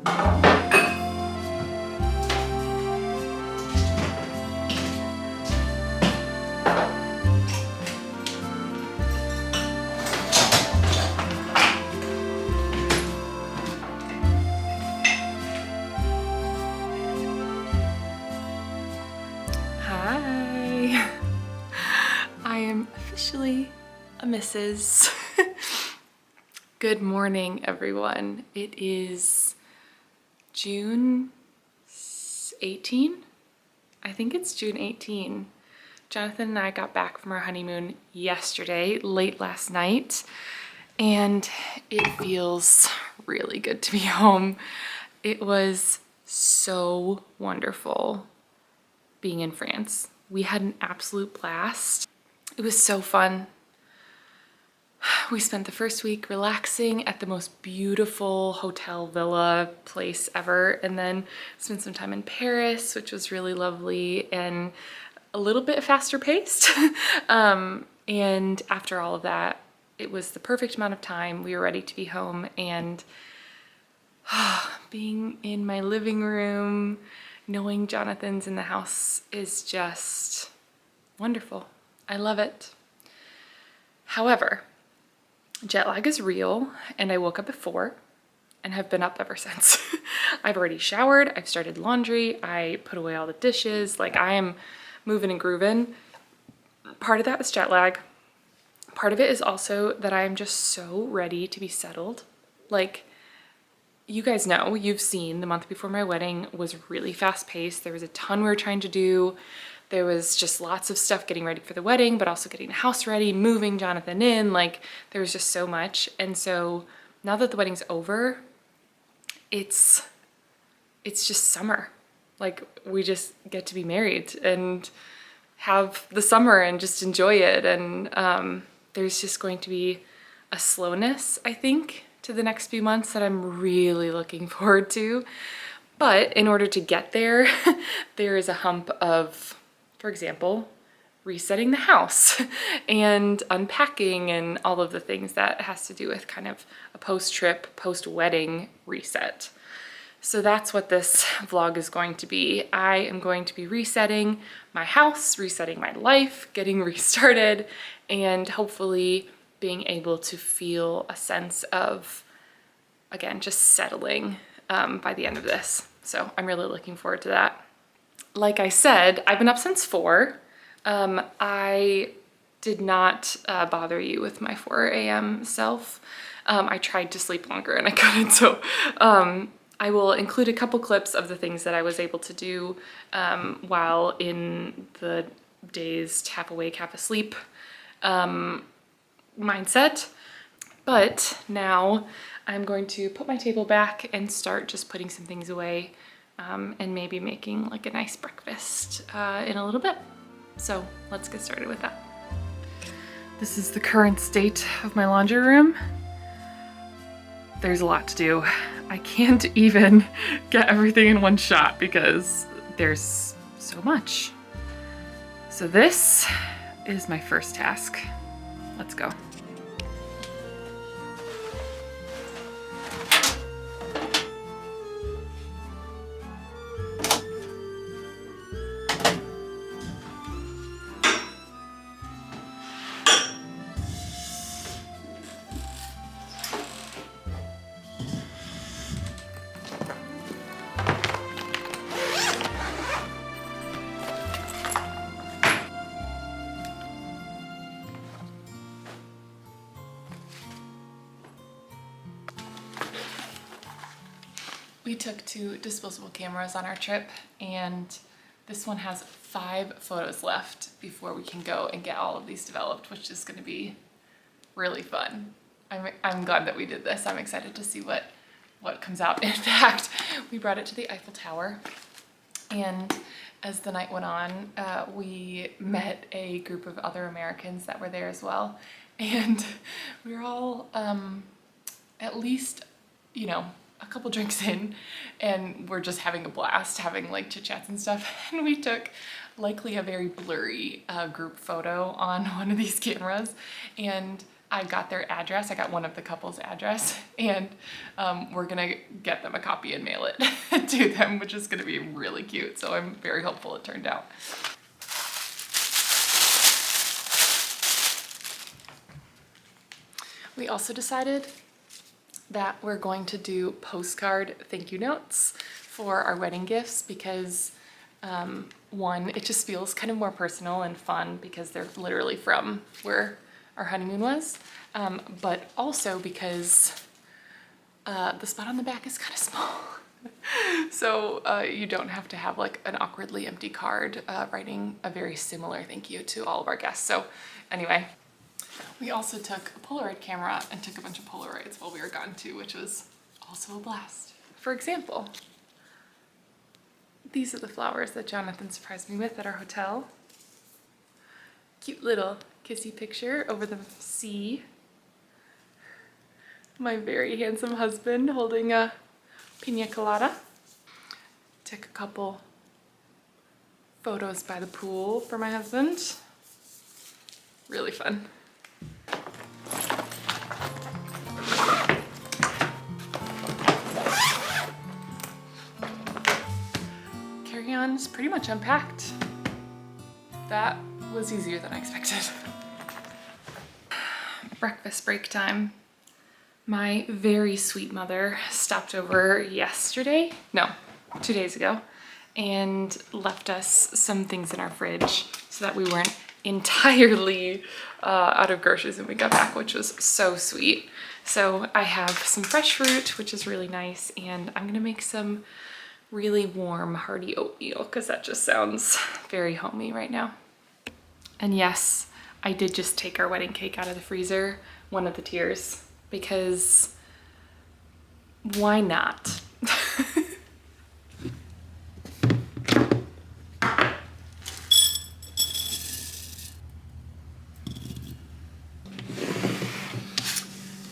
Hi, I am officially a Mrs. Good morning, everyone. It is June 18? I think it's June 18. Jonathan and I got back from our honeymoon yesterday, late last night, and it feels really good to be home. It was so wonderful being in France. We had an absolute blast. It was so fun. We spent the first week relaxing at the most beautiful hotel villa place ever, and then spent some time in Paris, which was really lovely and a little bit faster paced. And after all of that, it was the perfect amount of time. We were ready to be home, and being in my living room, knowing Jonathan's in the house is just wonderful. I love it. However, jet lag is real, and I woke up at 4 and have been up ever since. I've already showered, I've started laundry, I put away all the dishes, like I am moving and grooving. Part of that is jet lag. Part of it is also that I am just so ready to be settled. Like, you guys know, you've seen the month before my wedding was really fast paced. There was a ton we were trying to do. There was just lots of stuff getting ready for the wedding, but also getting the house ready, moving Jonathan in, like there was just so much. And so now that the wedding's over, it's just summer. Like we just get to be married and have the summer and just enjoy it. And there's just going to be a slowness, I think, to the next few months that I'm really looking forward to. But in order to get there, there is a hump of, for example, resetting the house and unpacking and all of the things that has to do with kind of a post-trip, post-wedding reset. So that's what this vlog is going to be. I am going to be resetting my house, resetting my life, getting restarted, and hopefully being able to feel a sense of, again, just settling by the end of this. So I'm really looking forward to that. Like I said, I've been up since 4. I did not bother you with my 4 a.m. self. I tried to sleep longer and I couldn't, so I will include a couple clips of the things that I was able to do while in the dazed, half awake, half asleep mindset. But now I'm going to put my table back and start just putting some things away and maybe making like a nice breakfast in a little bit. So let's get started with that. This is the current state of my laundry room. There's a lot to do. I can't even get everything in one shot because there's so much. So this is my first task. Let's go. We took 2 disposable cameras on our trip, and this one has 5 photos left before we can go and get all of these developed, which is going to be really fun. I'm glad that we did this. I'm excited to see what comes out. In fact, we brought it to the Eiffel Tower, and as the night went on, we met a group of other Americans that were there as well, and we were all at least, you know, a couple drinks in, and we're just having a blast, having like chit chats and stuff. And we took likely a very blurry group photo on one of these cameras, and I got their address. I got one of the couple's address, and we're gonna get them a copy and mail it to them, which is gonna be really cute. So I'm very hopeful it turned out. We also decided that we're going to do postcard thank you notes for our wedding gifts because one, it just feels kind of more personal and fun because they're literally from where our honeymoon was, but also because the spot on the back is kind of small. So you don't have to have like an awkwardly empty card writing a very similar thank you to all of our guests. So anyway, we also took a Polaroid camera and took a bunch of Polaroids while we were gone too, which was also a blast. For example, these are the flowers that Jonathan surprised me with at our hotel. Cute little kissy picture over the sea. My very handsome husband holding a pina colada. Took a couple photos by the pool for my husband. Really fun. Carry-on is pretty much unpacked. That was easier than I expected. Breakfast break time. My very sweet mother stopped over yesterday, no, 2 days ago, and left us some things in our fridge so that we weren't entirely out of groceries when we got back, which was so sweet. So I have some fresh fruit, which is really nice, and I'm gonna make some really warm, hearty oatmeal because that just sounds very homey right now. And yes, I did just take our wedding cake out of the freezer, one of the tiers, because why not?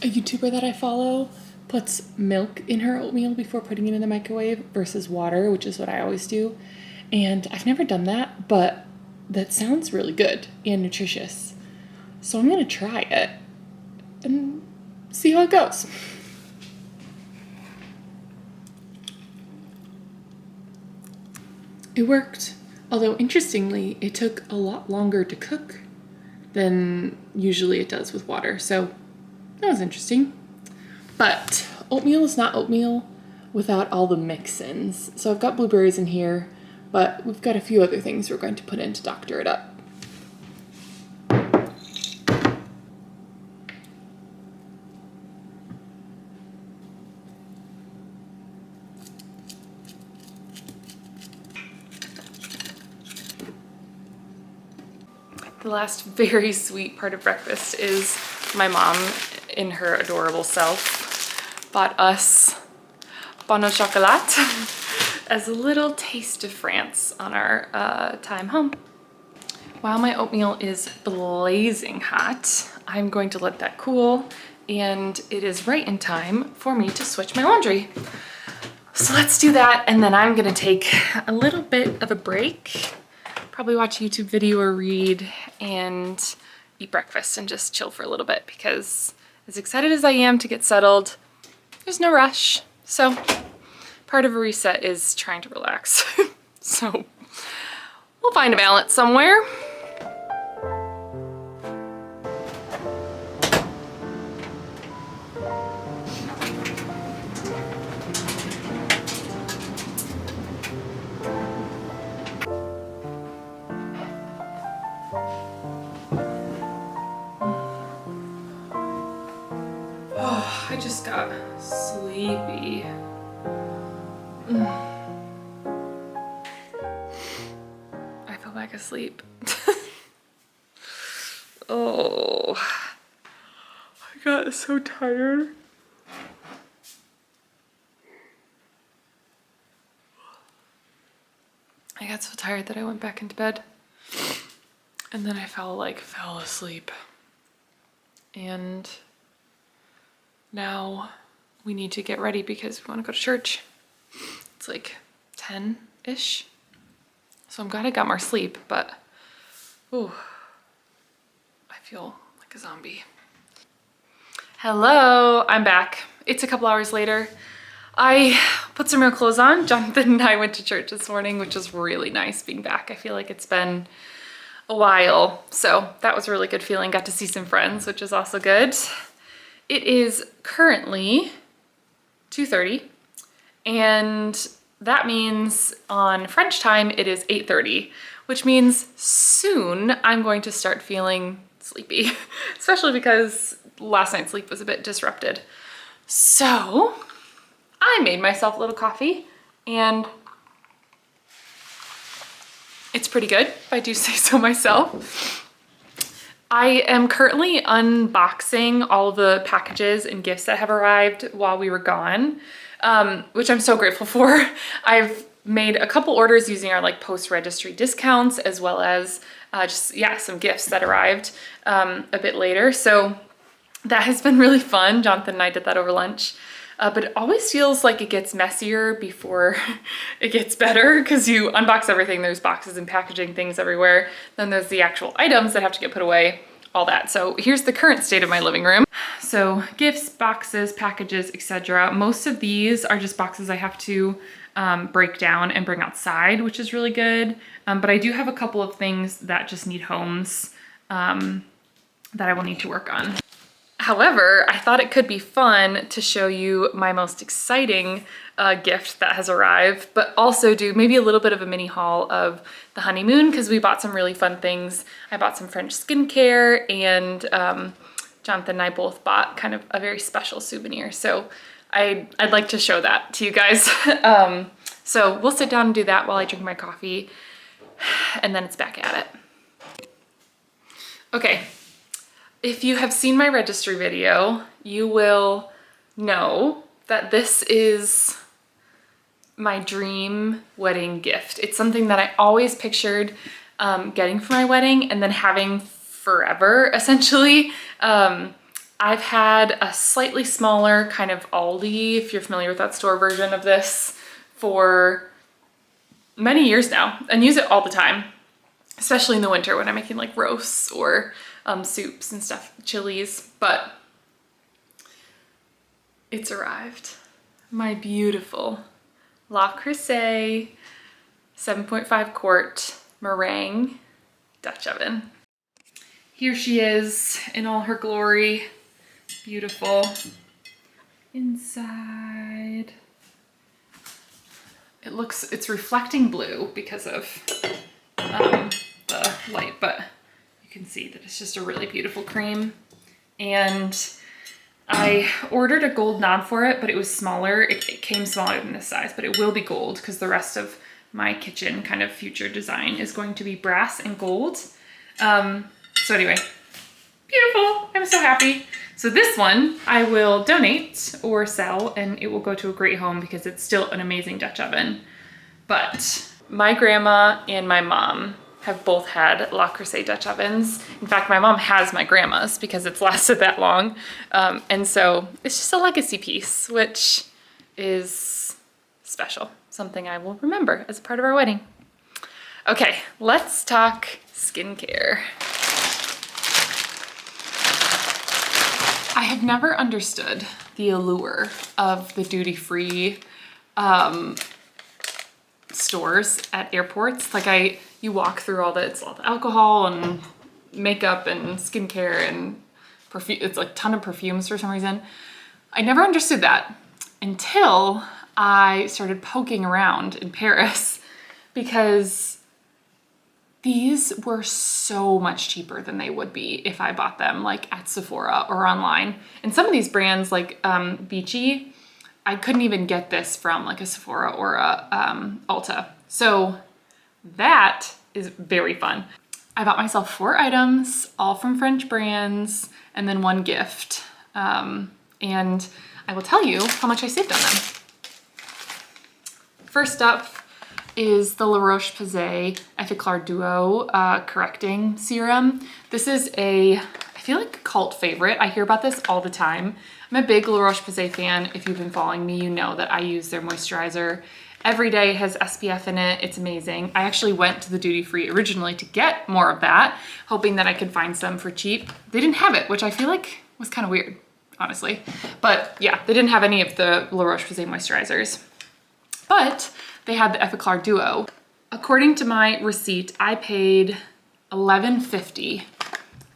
A YouTuber that I follow puts milk in her oatmeal before putting it in the microwave versus water, which is what I always do. And I've never done that, but that sounds really good and nutritious. So I'm gonna try it and see how it goes. It worked, although interestingly, it took a lot longer to cook than usually it does with water. So that was interesting. But oatmeal is not oatmeal without all the mix-ins. So I've got blueberries in here, but we've got a few other things we're going to put in to doctor it up. The last very sweet part of breakfast is my mom, in her adorable self, bought us pain au chocolat as a little taste of France on our time home. While my oatmeal is blazing hot, I'm going to let that cool, and it is right in time for me to switch my laundry. So let's do that, and then I'm gonna take a little bit of a break, probably watch a YouTube video or read, and eat breakfast and just chill for a little bit, because as excited as I am to get settled, there's no rush. So part of a reset is trying to relax. So we'll find a balance somewhere. Oh, I just got sleepy. I fell back asleep. Oh, I got so tired. I got so tired that I went back into bed, and then I fell asleep. And now we need to get ready because we want to go to church. It's like 10-ish. So I'm glad I got more sleep, but ooh, I feel like a zombie. Hello, I'm back. It's a couple hours later. I put some real clothes on. Jonathan and I went to church this morning, which was really nice being back. I feel like it's been a while. So that was a really good feeling. Got to see some friends, which is also good. It is currently 2:30 and that means on French time it is 8:30, which means soon I'm going to start feeling sleepy, especially because last night's sleep was a bit disrupted. So I made myself a little coffee and it's pretty good, if I do say so myself. I am currently unboxing all the packages and gifts that have arrived while we were gone, which I'm so grateful for. I've made a couple orders using our post-registry discounts, as well as some gifts that arrived a bit later. So that has been really fun. Jonathan and I did that over lunch. But it always feels like it gets messier before it gets better, because you unbox everything, there's boxes and packaging things everywhere. Then there's the actual items that have to get put away, all that. So here's the current state of my living room. So gifts, boxes, packages, etc. Most of these are just boxes I have to break down and bring outside, which is really good. But I do have a couple of things that just need homes that I will need to work on. However, I thought it could be fun to show you my most exciting gift that has arrived, but also do maybe a little bit of a mini haul of the honeymoon, because we bought some really fun things. I bought some French skincare, and Jonathan and I both bought kind of a very special souvenir. So I'd like to show that to you guys. So we'll sit down and do that while I drink my coffee, and then it's back at it. Okay. If you have seen my registry video, you will know that this is my dream wedding gift. It's something that I always pictured getting for my wedding and then having forever, essentially. I've had a slightly smaller kind of Aldi, if you're familiar with that store version of this, for many years now, and use it all the time, especially in the winter when I'm making like roasts or soups and stuff, chilies. But it's arrived. My beautiful Le Creuset 7.5 quart meringue Dutch oven. Here she is in all her glory. Beautiful. Inside, it's reflecting blue because of the light, but you can see that it's just a really beautiful cream. And I ordered a gold knob for it, but it was smaller. It came smaller than this size, but it will be gold because the rest of my kitchen kind of future design is going to be brass and gold. So anyway, beautiful. I'm so happy. So this one I will donate or sell, and it will go to a great home because it's still an amazing Dutch oven. But my grandma and my mom have both had Le Creuset Dutch ovens. In fact, my mom has my grandma's because it's lasted that long. And so it's just a legacy piece, which is special. Something I will remember as a part of our wedding. Okay, let's talk skincare. I have never understood the allure of the duty-free stores at airports. You walk through all the alcohol and makeup and skincare and perfume. It's like a ton of perfumes for some reason. I never understood that until I started poking around in Paris, because these were so much cheaper than they would be if I bought them at Sephora or online. And some of these brands Beachy, I couldn't even get this from a Sephora or a Ulta. So that is very fun. I bought myself 4 items, all from French brands, and then 1 gift. And I will tell you how much I saved on them. First up is the La Roche-Posay Effaclar Duo Correcting Serum. This is I feel like a cult favorite. I hear about this all the time. I'm a big La Roche-Posay fan. If you've been following me, you know that I use their moisturizer every day. It has SPF in it. It's amazing. I actually went to the duty free originally to get more of that, hoping that I could find some for cheap. They didn't have it, which I feel like was kind of weird. honestly. But yeah, they didn't have any of the La Roche-Posay moisturizers. But they had the Effaclar Duo. According to my receipt, I paid $11.50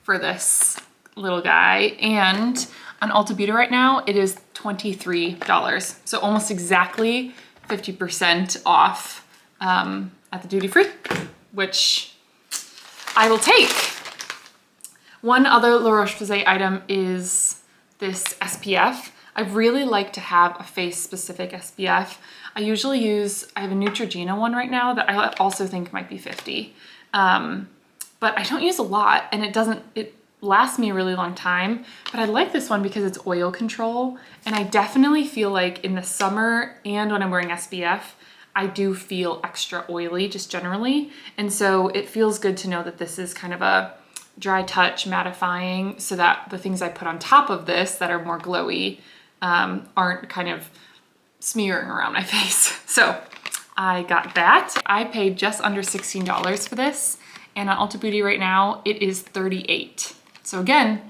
for this little guy. And on Ulta Beauty right now, it is $23. So almost exactly 50% off at the duty free, which I will take. One other La Roche-Posay item is this SPF. I really like to have a face specific SPF. I usually I have a Neutrogena one right now that I also think might be 50. But I don't use a lot, and it lasts me a really long time. But I like this one because it's oil control, and I definitely feel like in the summer and when I'm wearing SPF, I do feel extra oily just generally. And so it feels good to know that this is kind of a dry touch mattifying, so that the things I put on top of this that are more glowy aren't kind of smearing around my face. So I got that. I paid just under $16 for this, and on Ulta Beauty right now it is $38. So again,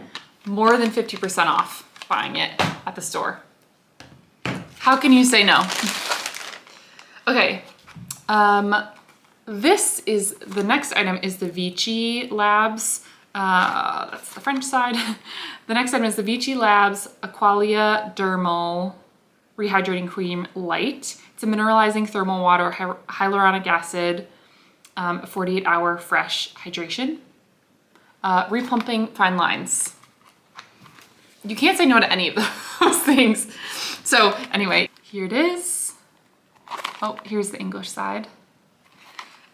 more than 50% off buying it at the store. How can you say no? Okay, the next item is the Vichy Labs. That's the French side. The next item is the Vichy Labs Aqualia Dermal Rehydrating Cream Light. It's a mineralizing thermal water, hyaluronic acid, 48-hour fresh hydration. Replumping fine lines. You can't say no to any of those things. So anyway, here it is. Oh, here's the English side.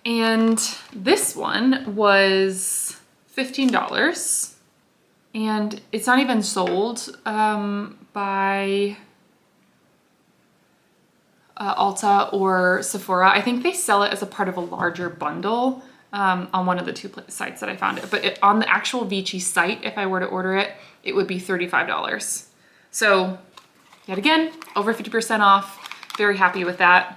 And this one was $15. And it's not even sold by Ulta or Sephora. I think they sell it as a part of a larger bundle on one of the two sites that I found it. But on the actual Vichy site, if I were to order it, it would be $35. So yet again, over 50% off. Very happy with that.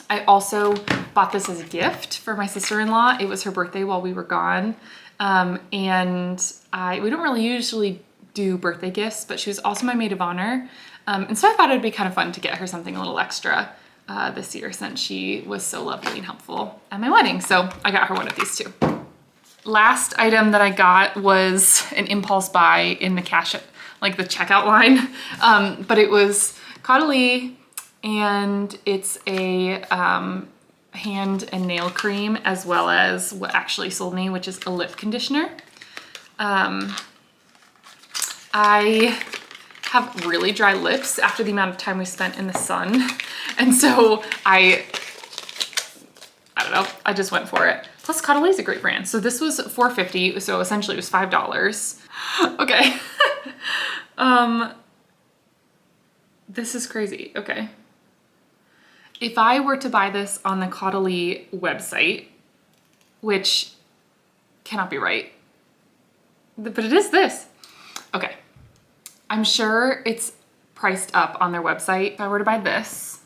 I also bought this as a gift for my sister-in-law. It was her birthday while we were gone. And we don't really usually do birthday gifts, but she was also my maid of honor. And so I thought it'd be kind of fun to get her something a little extra this year, since she was so lovely and helpful at my wedding. So I got her one of these too. Last item that I got was an impulse buy in the the checkout line. But it was Caudalie, and it's a hand and nail cream, as well as what actually sold me, which is a lip conditioner. I have really dry lips after the amount of time we spent in the sun. And so I don't know, I just went for it. Plus Caudalie is a great brand. So this was $4.50, so essentially it was $5. Okay. This is crazy, okay. If I were to buy this on the Caudalie website, which cannot be right, but it is this. Okay, I'm sure it's priced up on their website. If I were to buy this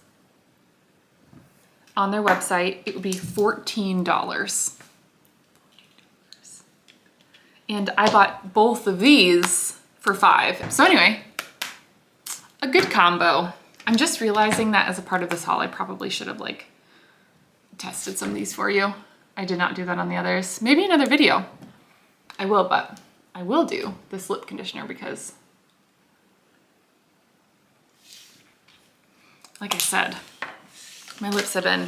on their website, it would be $14. And I bought both of these for $5. So anyway, a good combo. I'm just realizing that as a part of this haul, I probably should have tested some of these for you. I did not do that on the others. Maybe another video. I will, but I will do this lip conditioner because, like I said, my lips have been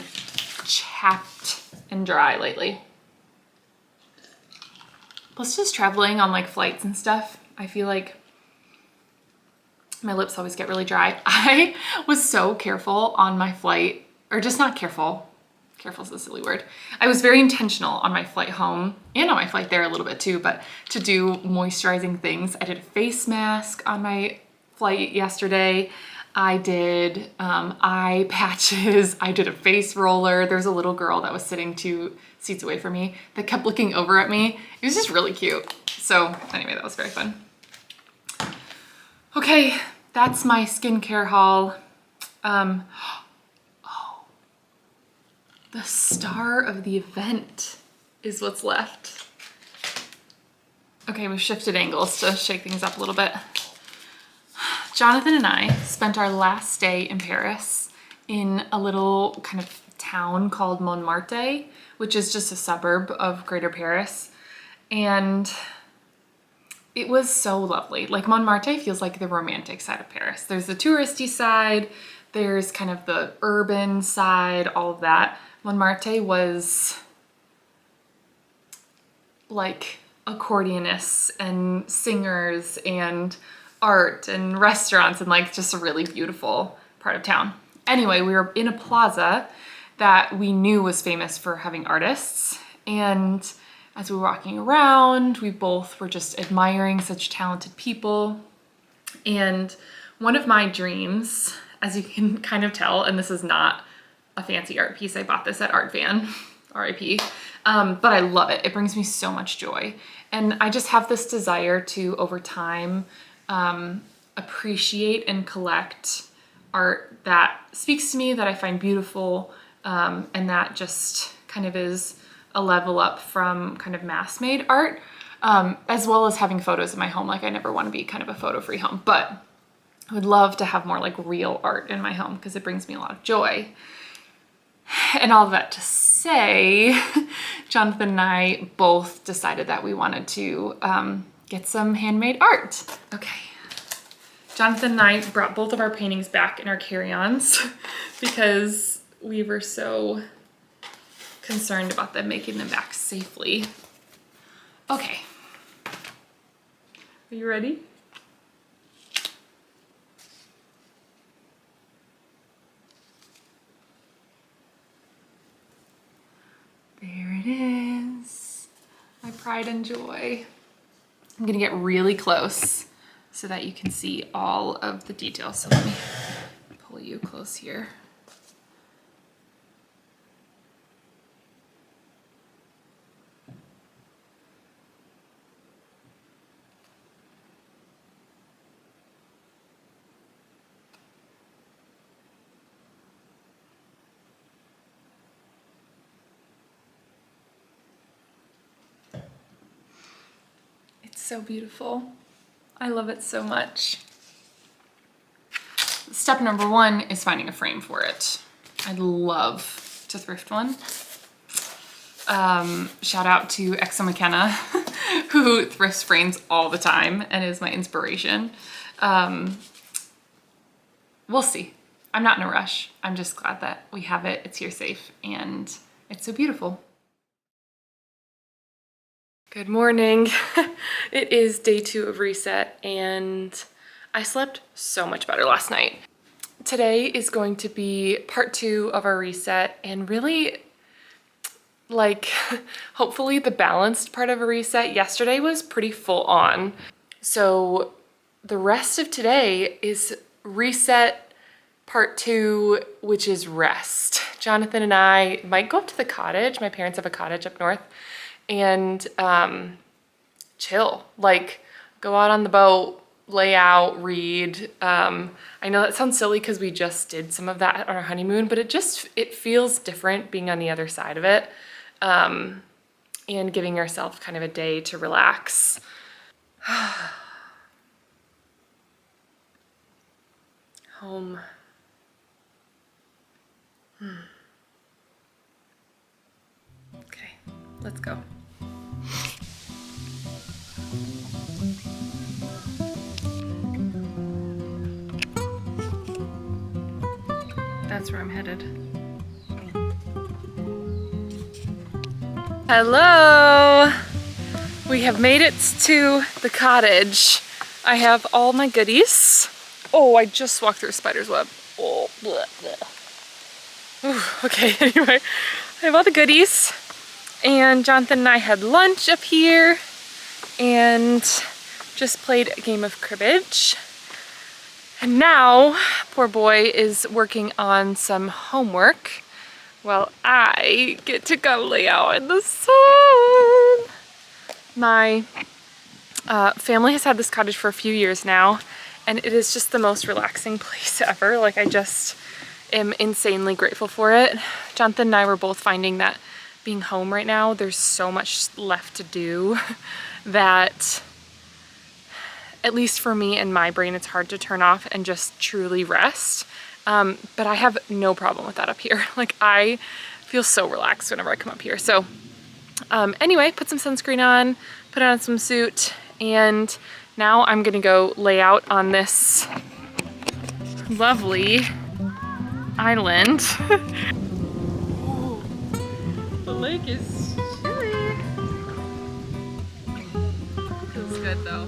chapped and dry lately. Plus just traveling on flights and stuff, I feel like my lips always get really dry. I was so careful on my flight, or just not careful. Careful is a silly word. I was very intentional on my flight home and on my flight there a little bit too, but to do moisturizing things. I did a face mask on my flight yesterday. I did eye patches. I did a face roller. There's a little girl that was sitting 2 seats away from me that kept looking over at me. It was just really cute. So anyway, that was very fun. Okay, that's my skincare haul. Oh, the star of the event is what's left. Okay, we've shifted angles to shake things up a little bit. Jonathan and I spent our last day in Paris in a little kind of town called Montmartre, which is just a suburb of Greater Paris. And it was so lovely. Like, Montmartre feels like the romantic side of Paris. There's the touristy side, there's kind of the urban side, all of that. Montmartre was like accordionists and singers and art and restaurants and like just a really beautiful part of town. Anyway, we were in a plaza that we knew was famous for having artists, and as we were walking around, we both were just admiring such talented people. And one of my dreams, as you can kind of tell, and this is not a fancy art piece, I bought this at Art Van, RIP, but I love it. It brings me so much joy. And I just have this desire to, over time, appreciate and collect art that speaks to me, that I find beautiful, and that just kind of is a level up from kind of mass-made art, as well as having photos in my home. Like, I never want to be kind of a photo-free home, but I would love to have more like real art in my home because it brings me a lot of joy. And all of that to say, Jonathan and I both decided that we wanted to get some handmade art. Okay. Jonathan and I brought both of our paintings back in our carry-ons because we were so concerned about them making them back safely. Okay. Are you ready? There it is. My pride and joy. I'm gonna get really close so that you can see all of the details. So let me pull you close here. So beautiful. I love it so much. Step number one is finding a frame for it. I'd love to thrift one. Shout out to Exo McKenna, who thrifts frames all the time and is my inspiration. We'll see. I'm not in a rush. I'm just glad that we have it. It's here safe and it's so beautiful. Good morning. It is day 2 of reset and I slept so much better last night. Today is going to be part 2 of our reset, and really, like, hopefully the balanced part of a reset. Yesterday was pretty full on. So the rest of today is reset part 2, which is rest. Jonathan and I might go up to the cottage. My parents have a cottage up north. And chill, like go out on the boat, lay out, read. I know that sounds silly because we just did some of that on our honeymoon, but it feels different being on the other side of it, and giving ourselves kind of a day to relax. Home. Okay, let's go. That's where I'm headed. Hello! We have made it to the cottage. I have all my goodies. Oh, I just walked through a spider's web. Oh, bleh, bleh. Ooh, okay, anyway, I have all the goodies. And Jonathan and I had lunch up here and just played a game of cribbage. And now, poor boy is working on some homework while I get to go lay out in the sun. My family has had this cottage for a few years now, and it is just the most relaxing place ever. Like, I just am insanely grateful for it. Jonathan and I were both finding that being home right now, there's so much left to do that At least for me and my brain, it's hard to turn off and just truly rest. But I have no problem with that up here. Like, I feel so relaxed whenever I come up here. So anyway, put some sunscreen on, put on a swimsuit, and now I'm gonna go lay out on this lovely island. The lake is chilly. Feels good though.